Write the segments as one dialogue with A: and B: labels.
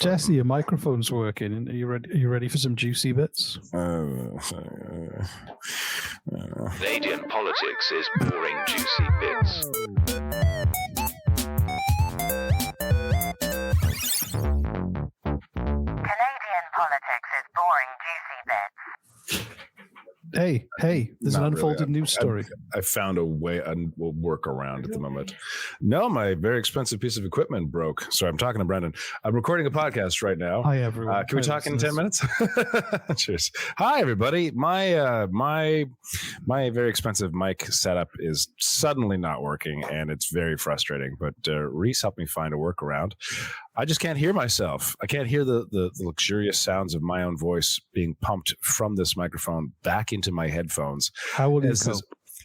A: Jesse, your microphone's working. Are you ready? Are you ready for some juicy bits?
B: Canadian
C: politics is boring, juicy bits.
D: Canadian politics is boring, juicy bits.
A: Hey, there's an unfolded news story.
B: I found a way, and we'll work around at the moment. No, my very expensive piece of equipment broke. So I'm talking to Brendan. I'm recording a podcast right now.
A: Hi, everyone.
B: Can we talk in 10 minutes? Cheers. Hi, everybody. My very expensive mic setup is suddenly not working, and it's very frustrating. But Reese helped me find a workaround. I just can't hear myself. I can't hear the luxurious sounds of my own voice being pumped from this microphone back into my headphones.
A: How will you cope?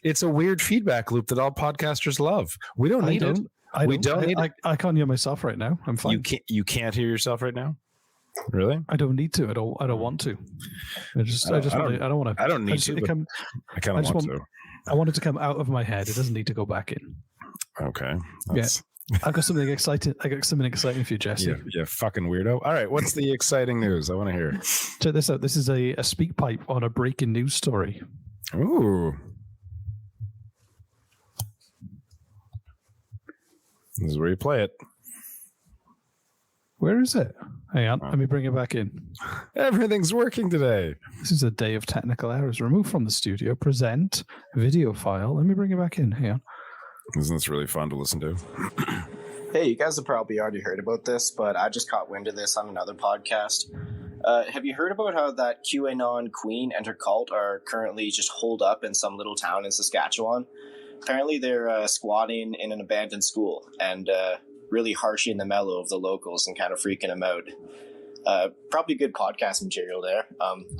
B: It's a weird feedback loop that all podcasters love. We don't need it. We don't need it.
A: I can't hear myself right now. I'm fine.
B: You can't hear yourself right now? Really?
A: I don't need to. I don't want to. I don't want to.
B: I don't need to. I kind of want to.
A: I want it to come out of my head. It doesn't need to go back in.
B: Okay.
A: I've got something exciting. I got something exciting for you, Jesse.
B: Yeah, fucking weirdo. All right, what's the exciting news? I want to hear.
A: Check this out. This is a speak pipe on a breaking news story.
B: Ooh. This is where you play it.
A: Where is it? Hang on, let me bring it back in.
B: Everything's working today.
A: This is a day of technical errors. Remove from the studio. Present video file. Let me bring it back in. Hang on.
B: Isn't this really fun to listen to?
E: Hey, you guys have probably already heard about this, but I just caught wind of this on another podcast. Have you heard about how that Qanon queen and her cult are currently just holed up in some little town in Saskatchewan? Apparently they're squatting in an abandoned school and really harshing the mellow of the locals and kind of freaking them out. Probably good podcast material there.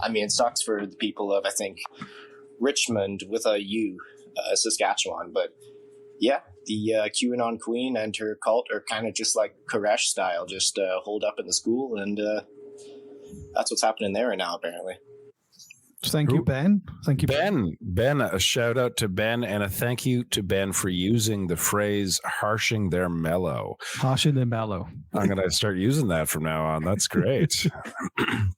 E: I mean, it sucks for the people of, I think, Richmond with a U, Saskatchewan, but yeah, the QAnon queen and her cult are kind of just like Koresh style, just holed up in the school, and that's what's happening there right now, apparently.
A: Thank you, Ben. Thank you,
B: Ben. A shout out to Ben, and a thank you to Ben for using the phrase "harshing their mellow."
A: Harshing their mellow.
B: I'm gonna start using that from now on. That's great.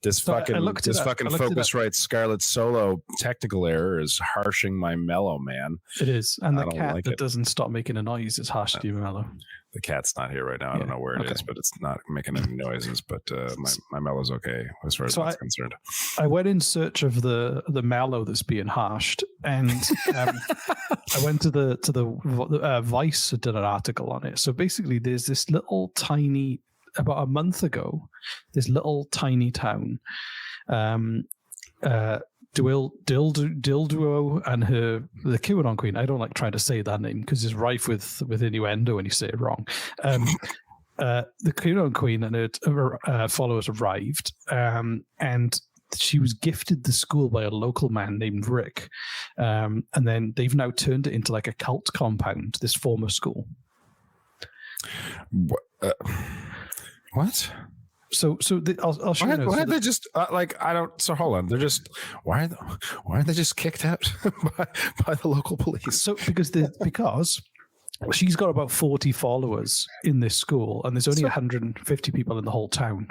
B: This fucking Focusrite Scarlet Solo technical error is harshing my mellow, man.
A: It is, and the cat that doesn't stop making a noise is harshing your mellow.
B: The cat's not here right now. I don't know where it is, but it's not making any noises. But my mellow's okay as far as that's concerned.
A: I went in search of the mallow that's being harshed, and I went to the Vice did an article on it. So basically, there's this little tiny, about a month ago, this little tiny town. Dilduo and the QAnon queen. I don't like trying to say that name because it's rife with innuendo when you say it wrong. The QAnon queen and her followers arrived, and she was gifted the school by a local man named Rick, and then they've now turned it into like a cult compound. This former school.
B: What?
A: So I'll show you.
B: Why are they just I don't? So hold on. They're just why are they just kicked out by the local police?
A: So because she's got about 40 followers in this school, and there's only 150 people in the whole town.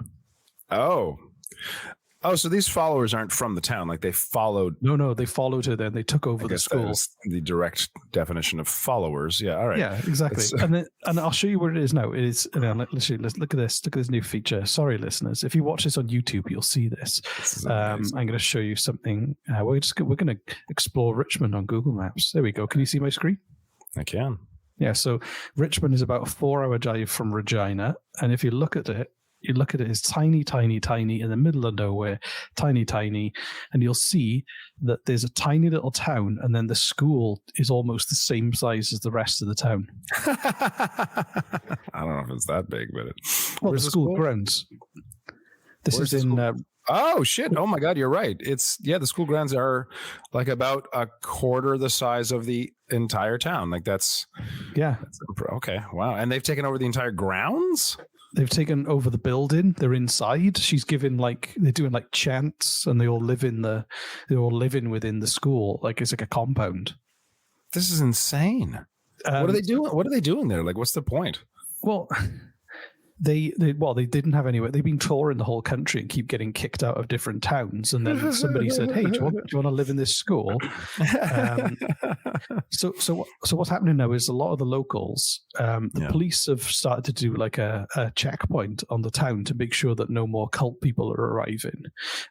B: Oh, so these followers aren't from the town. Like they followed.
A: No, they folled her. Then they took over the school.
B: That is the direct definition of followers. Yeah, all right.
A: Yeah, exactly. And I'll show you what it is now. It is. Literally, look at this. Look at this new feature. Sorry, listeners. If you watch this on YouTube, you'll see this. I'm going to show you something. We're going to explore Richmond on Google Maps. There we go. Can you see my screen?
B: I can.
A: Yeah. So Richmond is about a 4-hour drive from Regina, and if you look at it. It's tiny, tiny, tiny in the middle of nowhere, tiny, tiny. And you'll see that there's a tiny little town, and then the school is almost the same size as the rest of the town.
B: I don't know if it's that big, but
A: where's the school grounds? This is in...
B: oh, shit. Oh, my God. You're right. The school grounds are like about a quarter the size of the entire town. Like that's okay. Wow. And they've taken over the entire grounds?
A: They've taken over the building. They're inside. She's given they're doing chants, and they're all living within the school. Like it's like a compound.
B: This is insane. What are they doing? What are they doing there? Like, what's the point?
A: Well, they didn't have anywhere. They've been touring the whole country and keep getting kicked out of different towns. And then somebody said, "Hey, do you want to live in this school?" So what's happening now is a lot of the locals, the police have started to do like a checkpoint on the town to make sure that no more cult people are arriving.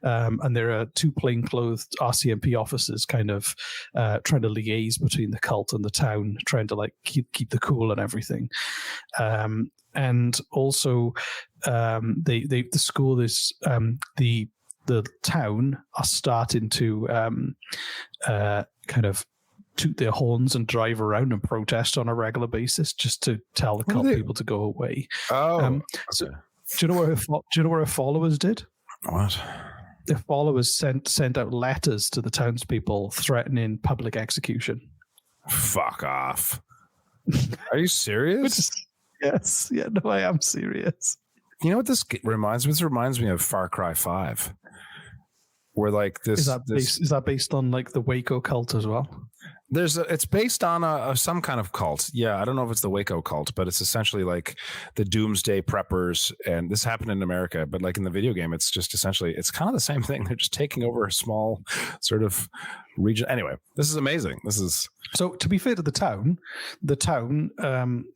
A: And there are 2 plainclothed RCMP officers kind of trying to liaise between the cult and the town, trying to like keep the cool and everything. And also, the school is the town are starting to kind of toot their horns and drive around and protest on a regular basis just to tell the cult people to go away.
B: Okay.
A: So do you know what her followers did?
B: What?
A: Their followers sent out letters to the townspeople threatening public execution.
B: Fuck off. Are you serious?
A: Yes. Yeah, no, I am serious.
B: You know what this reminds me? This reminds me of Far Cry 5. Where like this
A: is that based on like the Waco cult as well?
B: It's based on some kind of cult. Yeah, I don't know if it's the Waco cult, but it's essentially like the doomsday preppers. And this happened in America, but like in the video game, it's just essentially, it's kind of the same thing. They're just taking over a small sort of region. Anyway, this is amazing.
A: So to be fair to the town,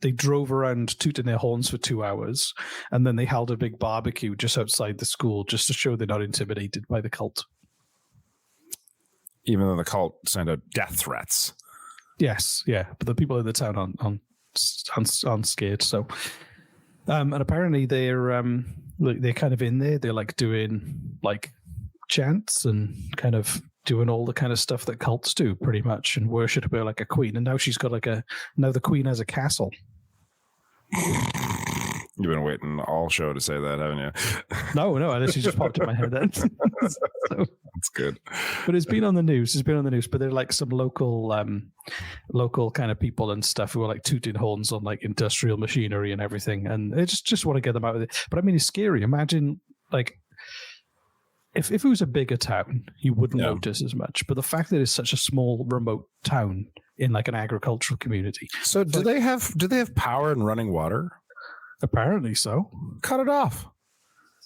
A: they drove around tooting their horns for 2 hours, and then they held a big barbecue just outside the school just to show they're not intimidated by the cult.
B: Even though the cult sent out death threats.
A: Yes, yeah, but the people in the town aren't scared. So, and apparently they're kind of in there. They're like doing like chants and kind of doing all the kind of stuff that cults do, pretty much, and worship her like a queen. And now she's got now the queen has a castle.
B: You've been waiting all show to say that, haven't you?
A: No, this just popped in my head then. So,
B: that's good.
A: But it's been on the news. But they're like some local kind of people and stuff who are like tooting horns on like industrial machinery and everything, and they just want to get them out of it. But I mean, it's scary. Imagine like if it was a bigger town, you wouldn't notice as much. But the fact that it's such a small, remote town in like an agricultural community.
B: So do they have power and running water?
A: Apparently so.
B: Cut it off.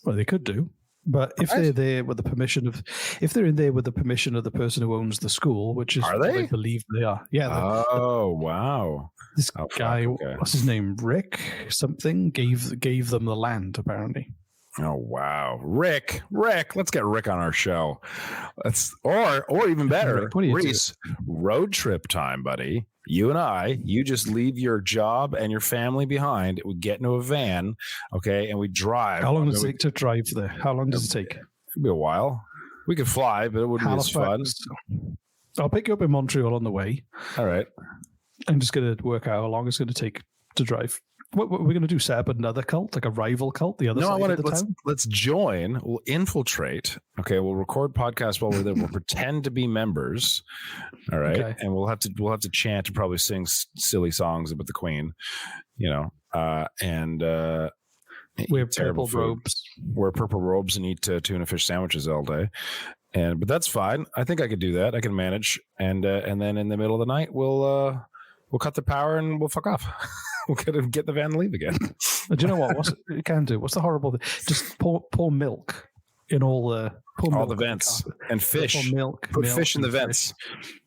A: Well, they could do, but if they're there with the permission of the person who owns the school, which is
B: are they?
A: I believe they are. Yeah.
B: Wow.
A: This guy, what's his name? Rick something gave them the land apparently.
B: Oh wow, Rick, let's get Rick on our show. Or even better, Reese, road trip time, buddy. You and you just leave your job and your family behind. We get into a van, okay, and we drive.
A: How long does it take to drive there? How long does it take?
B: It'd be a while. We could fly, but it wouldn't be as fun.
A: I'll pick you up in Montreal on the way.
B: All right.
A: I'm just going to work out how long it's going to take to drive. What we're going to do? Set up another cult, like a rival cult, the other side of the town?
B: Let's join. We'll infiltrate. Okay, we'll record podcasts while we're there. We'll pretend to be members. All right, okay. And we'll have to chant and probably sing silly songs about the Queen. You know, and
A: wear purple robes.
B: Wear purple robes and eat tuna fish sandwiches all day. But that's fine. I think I could do that. I can manage. And then in the middle of the night, we'll cut the power and we'll fuck off. We'll get the van and leave again.
A: Do you know what you can do? What's the horrible thing? Just pour milk in all the
B: vents and fish. Put fish in the vents,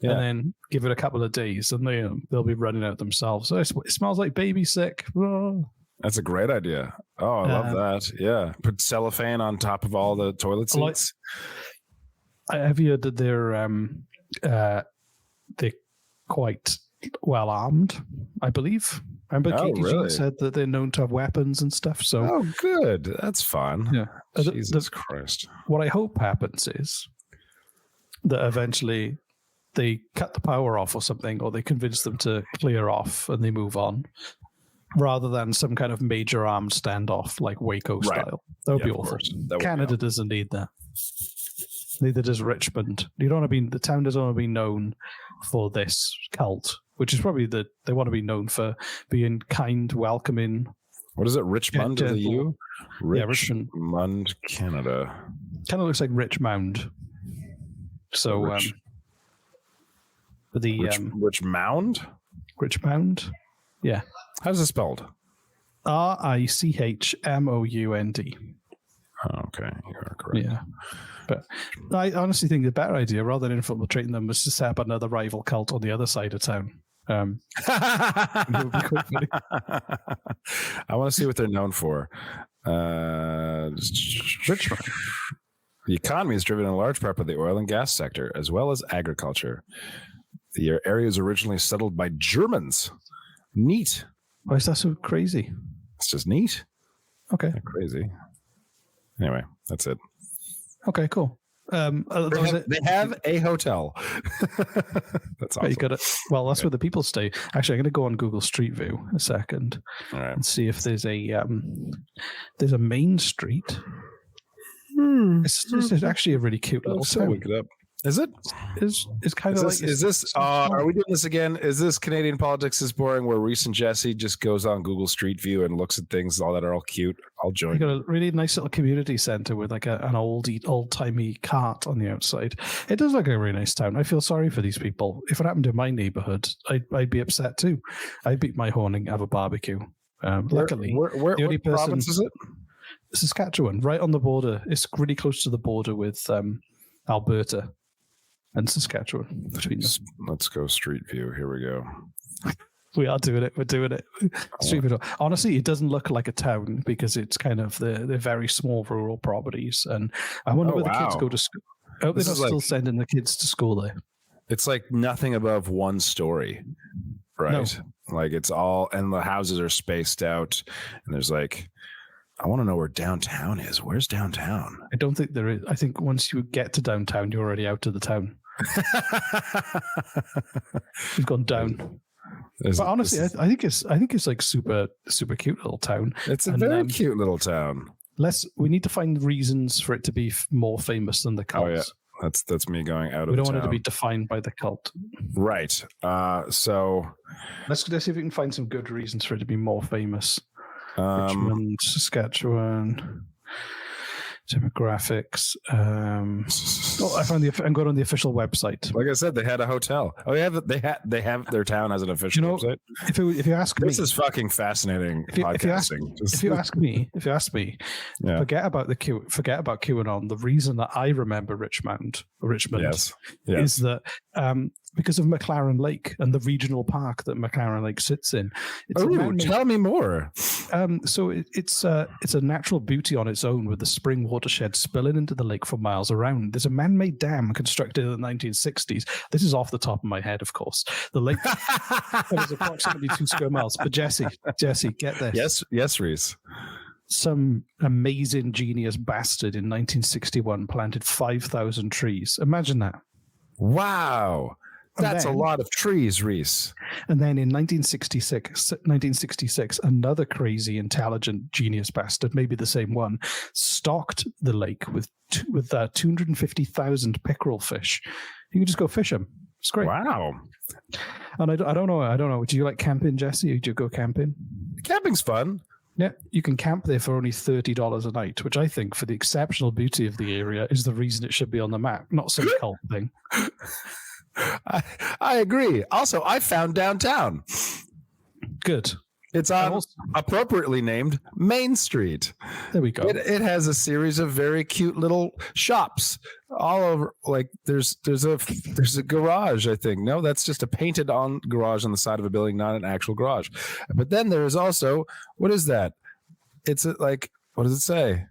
A: and then give it a couple of days, and they'll be running out themselves. So it smells like baby sick. Oh.
B: That's a great idea. Oh, I love that. Yeah, put cellophane on top of all the toilet seats.
A: Have you heard that they're quite well armed? I believe. Remember, Kiki said that they're known to have weapons and stuff. So,
B: oh, good. That's fun.
A: Yeah.
B: Jesus Christ.
A: What I hope happens is that eventually they cut the power off or something, or they convince them to clear off and they move on, rather than some kind of major armed standoff like Waco style. That would be awful. Canada doesn't need that. Neither does Richmond. The town doesn't want to be known for this cult, which is probably they want to be known for being kind, welcoming.
B: What is it? Richmond with a U?
A: Richmond,
B: Canada.
A: Kind of looks like Richmond. So,
B: Richmond?
A: Richmond? Yeah.
B: How's it spelled?
A: Richmound.
B: Oh, okay, you are correct.
A: Yeah. But I honestly think the better idea, rather than infiltrating them, was to set up another rival cult on the other side of town. It would be quite funny.
B: I want to see what they're known for.
A: Richmond.
B: The economy is driven in large part by the oil and gas sector, as well as agriculture. The area was originally settled by Germans. Neat.
A: Why is that so crazy?
B: It's just neat.
A: Okay.
B: Not crazy. Anyway, that's it.
A: Okay, cool.
B: They have a hotel. That's awesome.
A: You got it. Well, that's where the people stay. Actually, I'm going to go on Google Street View a second and see if there's a main street. It's actually a really cute little town.
B: Look it up. Is it?
A: It's kind of like.
B: Is this? Are we doing this again? Is this Canadian politics is boring? Where Reese and Jesse just goes on Google Street View and looks at things all that are all cute. I'll join.
A: You got a really nice little community center with like an old timey cart on the outside. It does look like a really nice town. I feel sorry for these people. If it happened in my neighborhood, I'd be upset too. I'd beat my horn and have a barbecue. Luckily,
B: where
A: the only
B: what province is it?
A: Saskatchewan, right on the border. It's really close to the border with Alberta and Saskatchewan. Between them.
B: Let's go Street View. Here we go.
A: We are doing it. We're doing it. Street View. Honestly, it doesn't look like a town because it's kind of the very small rural properties. And I wonder where the kids go to school. I hope they're not still sending the kids to school there.
B: It's like nothing above one story, right? No. Like it's all, and the houses are spaced out, and there's like, I want to know where downtown is. Where's downtown?
A: I don't think there is. I think once you get to downtown, you're already out of the town. You've gone down. But honestly, I think it's like super cute little town.
B: It's a very cute little town.
A: We need to find reasons for it to be more famous than the cult. Oh yeah,
B: that's me going out of.
A: We don't want it to be defined by the cult,
B: right? So
A: let's see if we can find some good reasons for it to be more famous. Richmond, Saskatchewan. Demographics. I found I'm going on the official website.
B: Like I said, they had a hotel. Oh, they have their town has an official website.
A: If you ask me,
B: this is fucking fascinating. If
A: you ask me, yeah. Forget about QAnon. The reason that I remember Richmond
B: yes.
A: is that because of McLaren Lake and the regional park that McLaren Lake sits in.
B: Tell me more.
A: So it's a natural beauty on its own, with the spring watershed spilling into the lake for miles around. There's a man-made dam constructed in the 1960s. This is off the top of my head, of course. The lake is approximately 2 square miles. But Jesse, get this.
B: Yes, Reese.
A: Some amazing genius bastard in 1961 planted 5,000 trees. Imagine that.
B: Wow. That's a lot of trees, Reese.
A: And then in 1966, another crazy, intelligent genius bastard, maybe the same one, stocked the lake with 250,000 pickerel fish. You can just go fish them. It's great.
B: Wow.
A: And I don't know. Do you like camping, Jesse? Do you go camping?
B: Camping's fun.
A: Yeah, you can camp there for only $30 a night, which I think, for the exceptional beauty of the area, is the reason it should be on the map, not some cult thing.
B: I agree. Also, I found downtown.
A: Good.
B: It's on appropriately named Main Street.
A: There we go.
B: It has a series of very cute little shops all over. Like there's a garage, I think. No, that's just a painted on garage on the side of a building, not an actual garage. But then there is also, what is that? It's what does it say?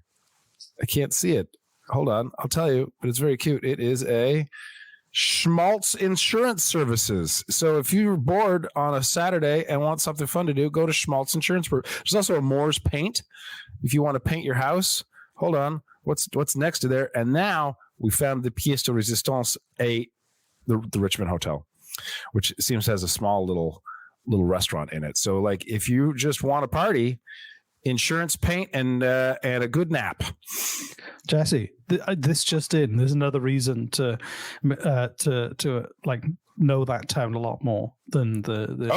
B: I can't see it. Hold on, I'll tell you. But it's very cute. It is a Schmaltz Insurance Services. So if you're bored on a Saturday and want something fun to do, go to Schmaltz Insurance. There's also a Moore's Paint if you want to paint your house. Hold on, what's next to there? And now we found the pièce de résistance, the Richmond Hotel, which seems to has a small little restaurant in it. So like if you just want to party, insurance, paint, and a good nap.
A: Jesse, this just in. There's another reason to like know that town a lot more than the.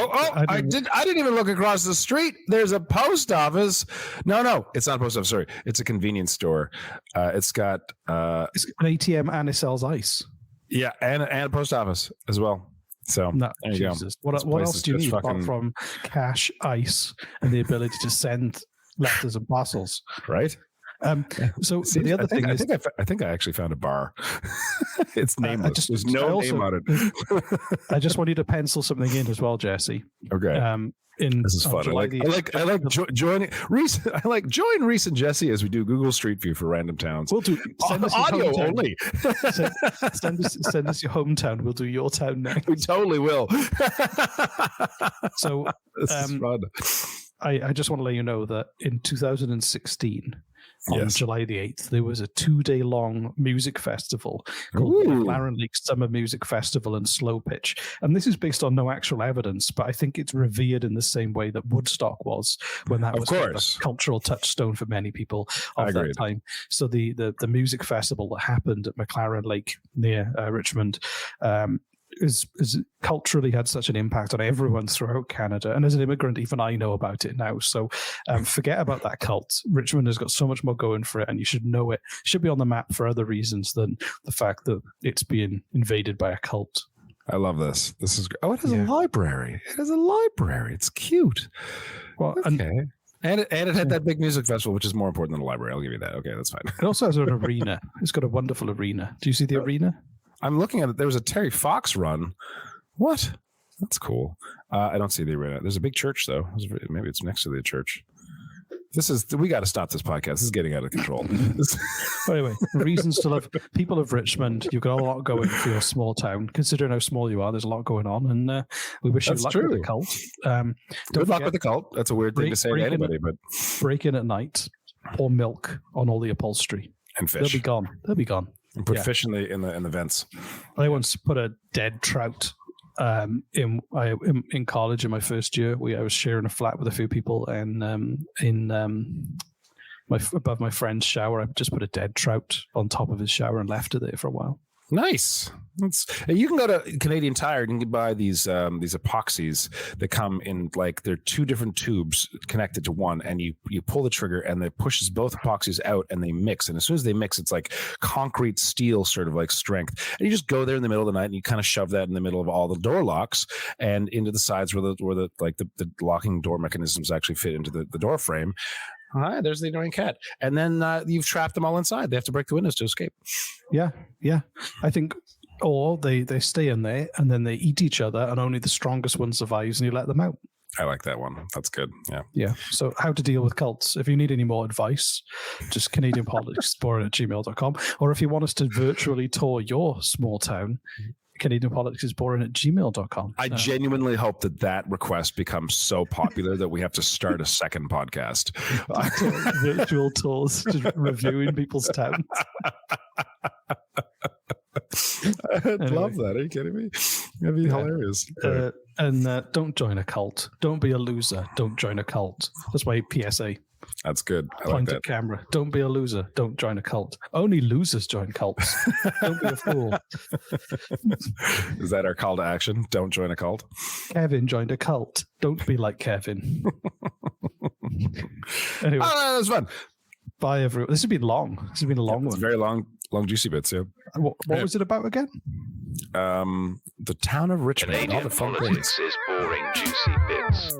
B: I didn't even look across the street. There's a post office. No, it's not a post office. Sorry, it's a convenience store. It's got
A: it's an ATM and it sells ice.
B: Yeah, and a post office as well. So
A: No,
B: there you
A: Jesus.
B: go. This
A: What
B: place
A: else
B: is
A: do you
B: just
A: need apart
B: fucking-
A: from cash, ice, and the ability to send letters and parcels?
B: Right?
A: So
B: See,
A: the other thing is,
B: I think I actually found a bar. It's
A: I
B: nameless.
A: just-
B: There's
A: I
B: no
A: also-
B: name on it.
A: I just want you to pencil something in as well, Jesse.
B: Okay.
A: In
B: This is fun.
A: July
B: I like joining Reese. I like join Reese and Jesse as we do Google Street View for random towns.
A: We'll do send us your
B: Audio
A: hometown.
B: only.
A: Send us your hometown. We'll do your town next.
B: We totally will.
A: So
B: This is fun.
A: I just want to let you know that in 2016, on
B: Yes.
A: July the 8th, there was a 2-day long music festival called the
B: Ooh.
A: McLaren League Summer Music Festival and Slow Pitch. And this is based on no actual evidence, but I think it's revered in the same way that Woodstock was when that
B: Of
A: was kind of
B: course.
A: a cultural touchstone for many people of that
B: Agreed.
A: time. So the music festival that happened at McLaren Lake near Richmond is culturally had such an impact on everyone throughout Canada. And as an immigrant, even I know about it now. So forget about that cult. Richmond has got so much more going for it, and you should know it. It should be on the map for other reasons than the fact that it's being invaded by a cult.
B: I love this. This is. Oh, it has
A: Yeah.
B: a library. It has a library. It's cute.
A: Well,
B: Okay.
A: and
B: And it had that big music festival, which is more important than a library. I'll give you that. Okay, that's fine.
A: it also has an arena. It's got a wonderful arena. Do you see the arena?
B: I'm looking at it. There was a Terry Fox run. What? That's cool. I don't see the arena. There's a big church though. Maybe it's next to the church. We got to stop this podcast. This is getting out of control.
A: Anyway, reasons to love people of Richmond. You've got a lot going for your small town. Considering how small you are, there's a lot going on, and we wish you
B: That's
A: luck
B: true.
A: with the cult.
B: Good luck with the cult. That's a weird thing to say to
A: break in-
B: anybody, but
A: Break in at night, pour milk on all the upholstery.
B: and
A: They'll
B: fish.
A: be gone. They'll be gone.
B: And put
A: yeah.
B: fish in the vents.
A: I once put a dead trout in college in my first year. I was sharing a flat with a few people, and above my friend's shower, I just put a dead trout on top of his shower and left it there for a while.
B: Nice. You can go to Canadian Tire and you can buy these epoxies that come in, like, they're two different tubes connected to one, and you pull the trigger and it pushes both epoxies out and they mix. And as soon as they mix, it's like concrete steel sort of like strength. And you just go there in the middle of the night and you kind of shove that in the middle of all the door locks and into the sides where the locking door mechanisms actually fit into the door frame. Hi, there's the annoying cat. And then you've trapped them all inside. They have to break the windows to escape.
A: Yeah. I think, or they stay in there and then they eat each other, and only the strongest one survives, and you let them out.
B: I like that one. That's good. Yeah.
A: Yeah. So how to deal with cults. If you need any more advice, just CanadianPoliticsBoring@gmail.com. Or if you want us to virtually tour your small town, CanadianPoliticsBoring@gmail.com.
B: I genuinely hope that request becomes so popular that we have to start a second podcast.
A: Virtual tours, just reviewing people's towns.
B: I'd
A: Anyway.
B: love that. Are you kidding me? That'd be hilarious.
A: And don't join a cult. Don't be a loser. Don't join a cult. That's my PSA.
B: That's good. I like
A: Point
B: that.
A: at camera. Don't be a loser. Don't join a cult. Only losers join cults. Don't be a fool.
B: Is that our call to action? Don't join a cult.
A: Kevin joined a cult. Don't be like Kevin. Anyway,
B: Oh, that's fun.
A: bye everyone. This has been long. This has been a long
B: It's
A: one.
B: very long, juicy bits. Yeah.
A: What was it about again?
B: The town of Richmond. All
C: Canadian
B: the fun things.
C: politics is boring, juicy bits.